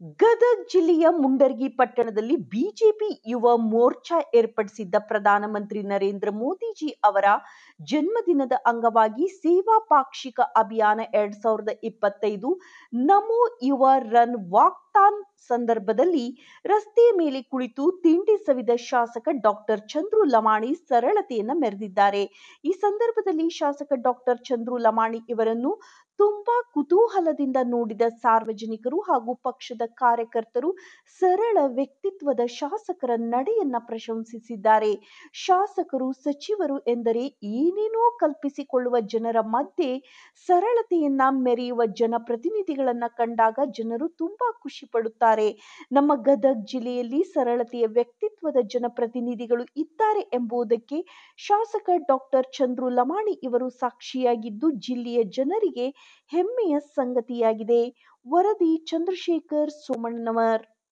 ಗದಗ ಜಿಲ್ಲೆಯ ಮುಂಡರಗಿ ಪಟ್ಟಣದಲ್ಲಿ ಬಿಜೆಪಿ ಯುವ ಮೋರ್ಚಾ ಏರ್ಪಡಿಸಿದ್ದ ಪ್ರಧಾನಮಂತ್ರಿ ನರೇಂದ್ರ ಮೋದಿಜಿ ಅವರ ಜನ್ಮದಿನದ ಅಂಗವಾಗಿ ಸೇವಾ ಪಾಕ್ಷಿಕ ಅಭಿಯಾನ 2025 ನಮೋ ಯುವ ರನ್ ವಾಕಥಾನ್ ಸಂದರ್ಭದಲ್ಲಿ ರಸ್ತೆಯ ಮೇಲೆ ಕುಳಿತು ತಿಂಡಿ ಸವಿದ ಶಾಸಕ ಡಾಕ್ಟರ್ ಚಂದ್ರು ಲಮಾಣಿ ಸರಳತೆಯನ್ನ ಮೆರೆದಿದ್ದಾರೆ. ಈ ಸಂದರ್ಭದಲ್ಲಿ ಶಾಸಕ ಡಾಕ್ಟರ್ ಚಂದ್ರು ಲಮಾಣಿ ಇವರನ್ನು ತುಂಬಾ ಕುತೂಹಲದಿಂದ ನೋಡಿದ ಸಾರ್ವಜನಿಕರು ಹಾಗೂ ಪಕ್ಷದ ಕಾರ್ಯಕರ್ತರು ಸರಳ ವ್ಯಕ್ತಿತ್ವದ ಶಾಸಕರ ನಡೆಯನ್ನ ಪ್ರಶಂಸಿಸಿದ್ದಾರೆ. ಶಾಸಕರು, ಸಚಿವರು ಎಂದರೆ ಏನೇನೋ ಕಲ್ಪಿಸಿಕೊಳ್ಳುವ ಜನರ ಮಧ್ಯೆ ಸರಳತೆಯನ್ನ ಮೆರೆಯುವ ಜನಪ್ರತಿನಿಧಿಗಳನ್ನ ಕಂಡಾಗ ಜನರು ತುಂಬಾ ಖುಷಿ ಪಡುತ್ತಾರೆ. ನಮ್ಮ ಗದಗ ಜಿಲ್ಲೆಯಲ್ಲಿ ಸರಳತೆಯ ವ್ಯಕ್ತಿತ್ವದ ಜನಪ್ರತಿನಿಧಿಗಳು ಇದ್ದಾರೆ ಎಂಬುದಕ್ಕೆ ಶಾಸಕ ಡಾಕ್ಟರ್ ಚಂದ್ರು ಲಮಾಣಿ ಇವರು ಸಾಕ್ಷಿಯಾಗಿದ್ದು ಜಿಲ್ಲೆಯ ಜನರಿಗೆ ಹೆಮ್ಮೆಯ ಸಂಗತಿಯಾಗಿದೆ. ವರದಿ ಚಂದ್ರಶೇಖರ್ ಸೋಮಣ್ಣನವರ್.